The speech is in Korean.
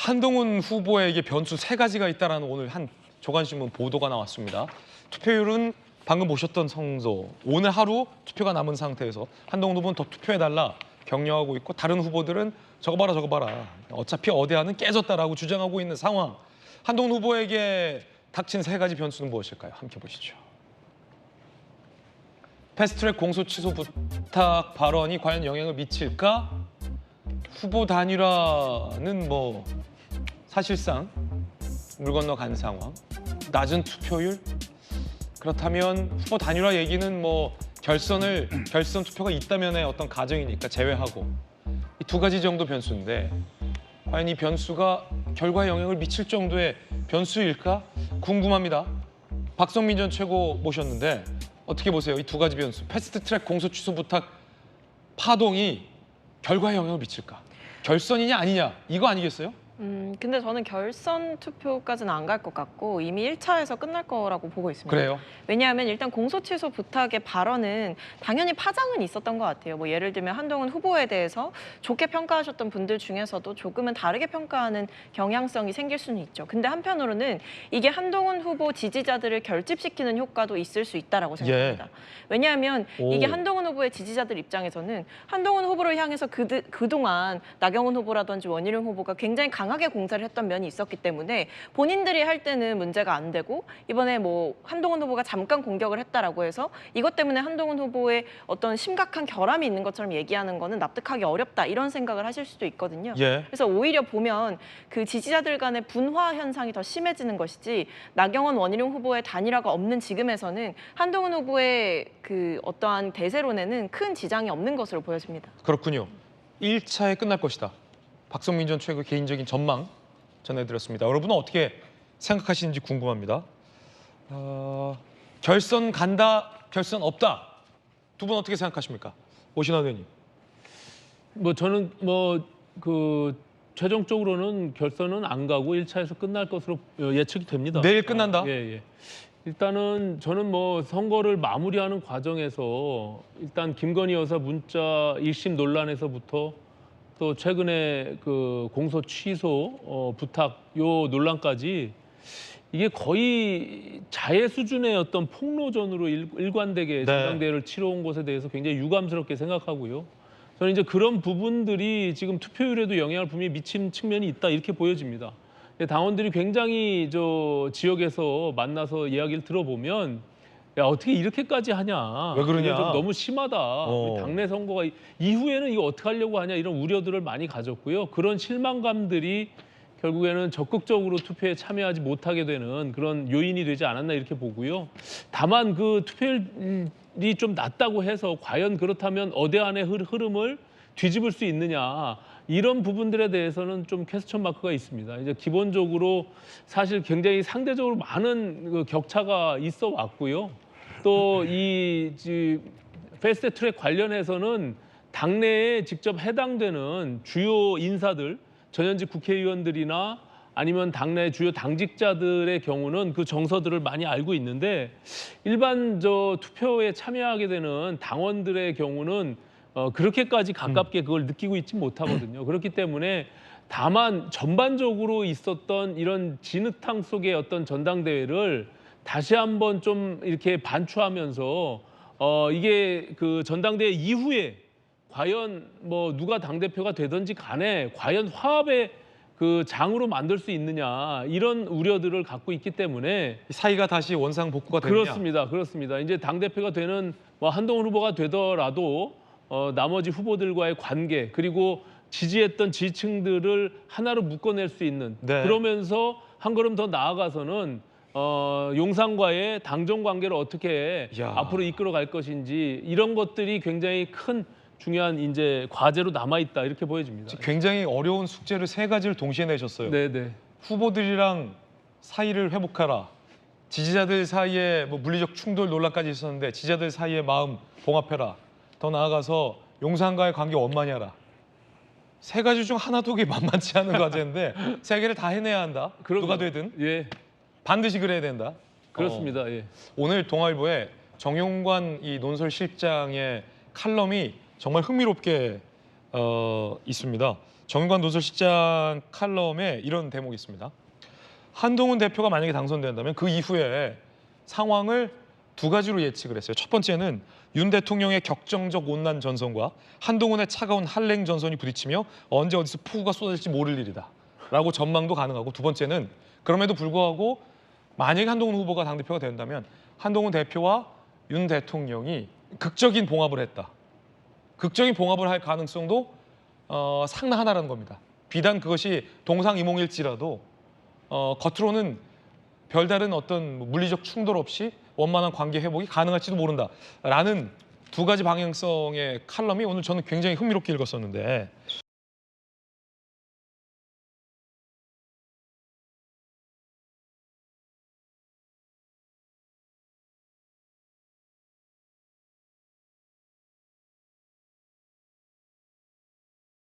한동훈 후보에게 변수 3가지가 있다라는 오늘 한 조간신문 보도가 나왔습니다. 투표율은 방금 보셨던 성소, 오늘 하루 투표가 남은 상태에서 한동훈 후보는 더 투표해달라 격려하고 있고 다른 후보들은 저거 봐라 저거 봐라 어차피 어대안은 깨졌다라고 주장하고 있는 상황. 한동훈 후보에게 닥친 3가지 변수는 무엇일까요? 함께 보시죠. 패스트트랙 공소 취소 부탁 발언이 과연 영향을 미칠까? 후보 단일화는 뭐 사실상 물 건너간 상황. 낮은 투표율? 그렇다면 후보 단일화 얘기는 뭐 결선 투표가 있다면의 어떤 가정이니까 제외하고 이 2가지 정도 변수인데 과연 이 변수가 결과에 영향을 미칠 정도의 변수일까? 궁금합니다. 박성민 전 최고 모셨는데 어떻게 보세요? 이 2가지 변수, 패스트트랙 공소 취소 부탁 파동이 결과에 영향을 미칠까? 결선이냐 아니냐 이거 아니겠어요? 근데 저는 결선 투표까지는 안 갈 것 같고 이미 1차에서 끝날 거라고 보고 있습니다. 그래요? 왜냐하면 일단 공소 취소 부탁의 발언은 당연히 파장은 있었던 것 같아요. 뭐 예를 들면 한동훈 후보에 대해서 좋게 평가하셨던 분들 중에서도 조금은 다르게 평가하는 경향성이 생길 수는 있죠. 근데 한편으로는 이게 한동훈 후보 지지자들을 결집시키는 효과도 있을 수 있다라고 생각합니다. 왜냐하면 이게 한동훈 후보의 지지자들 입장에서는 한동훈 후보를 향해서 그동안 나경원 후보라든지 원희룡 후보가 굉장히 강하게 공세를 했던 면이 있었기 때문에 본인들이 할 때는 문제가 안 되고 이번에 뭐 한동훈 후보가 잠깐 공격을 했다라고 해서 이것 때문에 한동훈 후보의 어떤 심각한 결함이 있는 것처럼 얘기하는 거는 납득하기 어렵다 이런 생각을 하실 수도 있거든요. 그래서 오히려 보면 그 지지자들 간의 분화 현상이 더 심해지는 것이지 나경원 원희룡 후보의 단일화가 없는 지금에서는 한동훈 후보의 그 어떠한 대세론에는 큰 지장이 없는 것으로 보여집니다. 그렇군요. 1차에 끝날 것이다. 박성민 전 최고 개인적인 전망 전해드렸습니다. 여러분은 어떻게 생각하시는지 궁금합니다. 결선 간다, 결선 없다. 두 분 어떻게 생각하십니까? 오신환 의원님. 뭐 저는 최종적으로는 결선은 안 가고 1차에서 끝날 것으로 예측이 됩니다. 내일 끝난다? 예. 일단은 저는 뭐 선거를 마무리하는 과정에서 일단 김건희 여사 문자 1심 논란에서부터 또 최근에 그 공소 취소 부탁 요 논란까지 이게 거의 자해 수준의 어떤 폭로전으로 일관되게 전당대회를 치러온 것에 대해서 굉장히 유감스럽게 생각하고요. 저는 이제 그런 부분들이 지금 투표율에도 영향을 분명히 미치는 측면이 있다 이렇게 보여집니다. 당원들이 굉장히 지역에서 만나서 이야기를 들어보면 야 어떻게 이렇게까지 하냐. 왜 그러냐. 좀 너무 심하다. 당내 선거가 이후에는 이거 어떻게 하려고 하냐 이런 우려들을 많이 가졌고요. 그런 실망감들이 결국에는 적극적으로 투표에 참여하지 못하게 되는 그런 요인이 되지 않았나 이렇게 보고요. 다만 그 투표율이 좀 낮다고 해서 과연 그렇다면 어대안의 흐름을 뒤집을 수 있느냐 이런 부분들에 대해서는 좀 퀘스천 마크가 있습니다. 이제 기본적으로 사실 굉장히 상대적으로 많은 그 격차가 있어 왔고요. 또 이 패스트 트랙 관련해서는 당내에 직접 해당되는 주요 인사들, 전현직 국회의원들이나 아니면 당내 주요 당직자들의 경우는 그 정서들을 많이 알고 있는데 일반 투표에 참여하게 되는 당원들의 경우는 그렇게까지 가깝게 그걸 느끼고 있지 못하거든요. 그렇기 때문에 다만 전반적으로 있었던 이런 진흙탕 속의 어떤 전당대회를 다시 한번 좀 이렇게 반추하면서 이게 그 전당대회 이후에 과연 뭐 누가 당대표가 되든지 간에 과연 화합의 그 장으로 만들 수 있느냐 이런 우려들을 갖고 있기 때문에 사이가 다시 원상 복구가 되느냐? 그렇습니다. 이제 당대표가 되는 뭐 한동훈 후보가 되더라도 나머지 후보들과의 관계 그리고 지지했던 지지층들을 하나로 묶어낼 수 있는 그러면서 한 걸음 더 나아가서는 용산과의 당정 관계를 어떻게 앞으로 이끌어갈 것인지 이런 것들이 굉장히 큰 중요한 이제 과제로 남아 있다 이렇게 보여집니다. 굉장히 어려운 숙제를 3가지를 동시에 내셨어요. 네네. 후보들이랑 사이를 회복하라. 지지자들 사이에 뭐 물리적 충돌 논란까지 있었는데 지지자들 사이의 마음 봉합해라. 더 나아가서 용산과의 관계 원만히 하라. 3가지 중 하나도 만만치 않은 과제인데 3개를 다 해내야 한다. 누가 되든 반드시 그래야 된다. 그렇습니다. 오늘 동아일보에 정용관 이 논설실장의 칼럼이 정말 흥미롭게 있습니다. 정관 노설실장 칼럼에 이런 대목이 있습니다. 한동훈 대표가 만약에 당선된다면 그 이후에 상황을 두 가지로 예측을 했어요. 첫 번째는 윤 대통령의 격정적 온난 전선과 한동훈의 차가운 한랭 전선이 부딪히며 언제 어디서 폭우가 쏟아질지 모를 일이다 라고 전망도 가능하고, 두 번째는 그럼에도 불구하고 만약에 한동훈 후보가 당대표가 된다면 한동훈 대표와 윤 대통령이 극적인 봉합을 했다. 극적인 봉합을 할 가능성도 상당하다는 겁니다. 비단 그것이 동상이몽일지라도 겉으로는 별다른 어떤 물리적 충돌 없이 원만한 관계 회복이 가능할지도 모른다라는 두 가지 방향성의 칼럼이 오늘 저는 굉장히 흥미롭게 읽었었는데